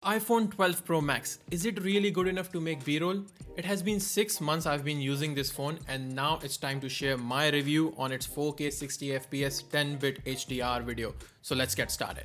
iPhone 12 Pro Max, is it really good enough to make B-roll? It has been 6 months I've been using this phone and now it's time to share my review on its 4K 60 FPS 10-bit HDR video. So let's get started.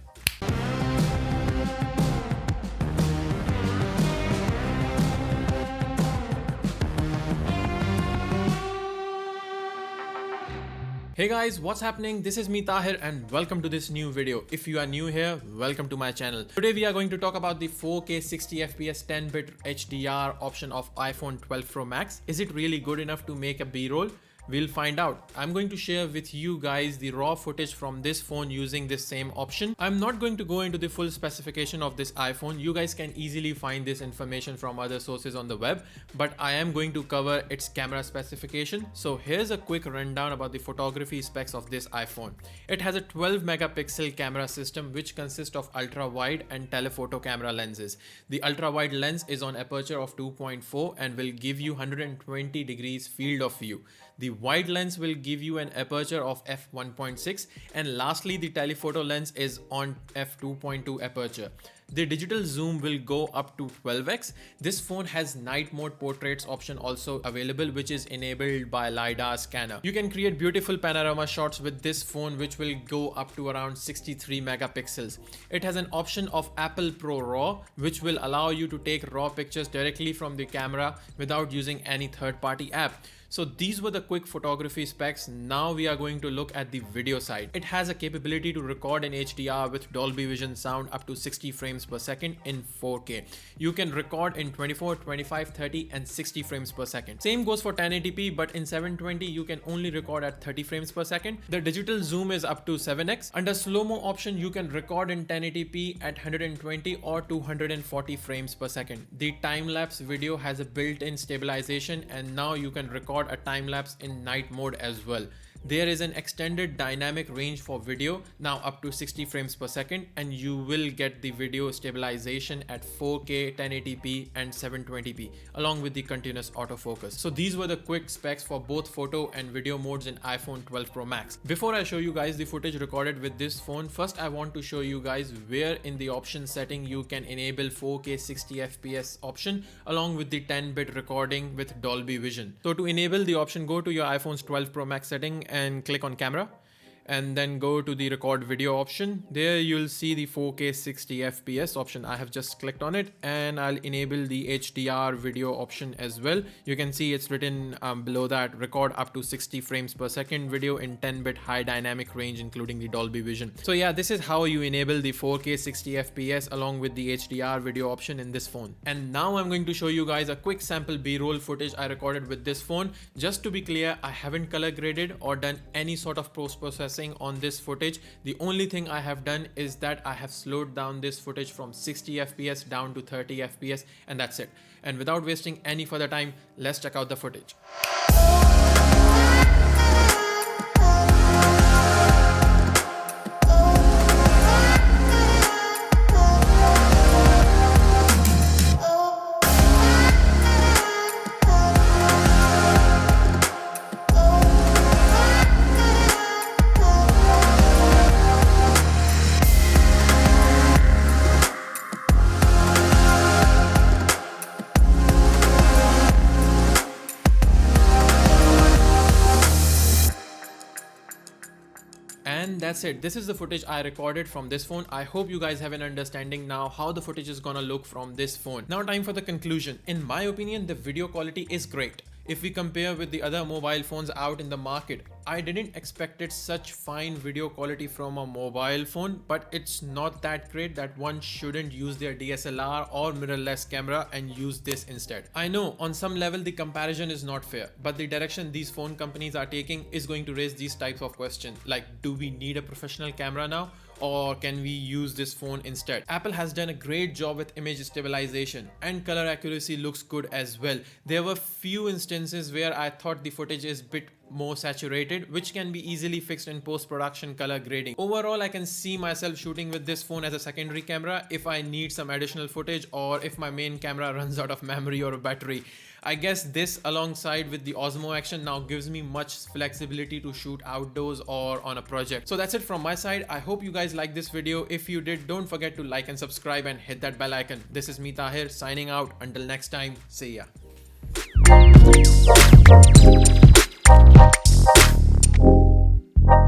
Hey guys, what's happening? This is me Tahir and welcome to this new video. If you are new here, welcome to my channel. Today we are going to talk about the 4K 60 FPS 10-bit HDR option of iPhone 12 Pro Max. Is it really good enough to make a B-roll? We'll find out. I'm going to share with you guys the raw footage from this phone using this same option. I'm not going to go into the full specification of this iPhone. You guys can easily find this information from other sources on the web, but I am going to cover its camera specification. So here's a quick rundown about the photography specs of this iPhone. It has a 12 megapixel camera system which consists of ultra wide and telephoto camera lenses. The ultra wide lens is on aperture of 2.4 and will give you 120 degrees field of view. The wide lens will give you an aperture of f1.6, and lastly the telephoto lens is on f2.2 aperture. The digital zoom will go up to 12x. This phone has night mode portraits option also available, which is enabled by LiDAR scanner. You can create beautiful panorama shots with this phone, which will go up to around 63 megapixels. It has an option of Apple Pro RAW, which will allow you to take raw pictures directly from the camera without using any third-party app. So these were the quick photography specs. Now we are going to look at the video side. It has a capability to record in HDR with Dolby Vision sound up to 60 frames per second in 4K. You can record in 24, 25, 30 and 60 frames per second. Same goes for 1080p, but in 720 you can only record at 30 frames per second. The digital zoom is up to 7x. Under slow-mo option you can record in 1080p at 120 or 240 frames per second. The time-lapse video has a built-in stabilization, and now you can record a time lapse in night mode as well. There is an extended dynamic range for video, now up to 60 frames per second, and you will get the video stabilization at 4K 1080p and 720p along with the continuous autofocus. So these were the quick specs for both photo and video modes in iPhone 12 Pro Max. Before I show you guys the footage recorded with this phone, first I want to show you guys where in the option setting you can enable 4K 60 FPS option along with the 10-bit recording with Dolby Vision. So to enable the option, go to your iPhone's 12 Pro Max setting and click on camera, and then go to the record video option. There you'll see the 4K 60 FPS option. I have just clicked on it and I'll enable the HDR video option as well. You can see it's written below that, record up to 60 frames per second video in 10-bit high dynamic range including the Dolby Vision. So yeah, this is how you enable the 4K 60 FPS along with the HDR video option in this phone. And now I'm going to show you guys a quick sample B-roll footage I recorded with this phone. Just to be clear, I haven't color graded or done any sort of post-processing on this footage. The only thing I have done is that I have slowed down this footage from 60 FPS down to 30 FPS, and that's it. And without wasting any further time, let's check out the footage. And that's it. This is the footage I recorded from this phone. I hope you guys have an understanding now how the footage is gonna look from this phone. Now time for the conclusion. In my opinion, the video quality is great. If we compare with the other mobile phones out in the market, I didn't expect such fine video quality from a mobile phone, but it's not that great that one shouldn't use their DSLR or mirrorless camera and use this instead. I know on some level the comparison is not fair, but the direction these phone companies are taking is going to raise these types of questions, like do we need a professional camera now? Or can we use this phone instead? Apple has done a great job with image stabilization and color accuracy looks good as well. There were few instances where I thought the footage is bit more saturated, which can be easily fixed in post-production color grading. Overall, I can see myself shooting with this phone as a secondary camera if I need some additional footage or if my main camera runs out of memory or battery. I guess this alongside with the Osmo Action now gives me much flexibility to shoot outdoors or on a project. So that's it from my side. I hope you guys liked this video. If you did, don't forget to like and subscribe and hit that bell icon. This is me, Tahir, signing out. Until next time, see ya.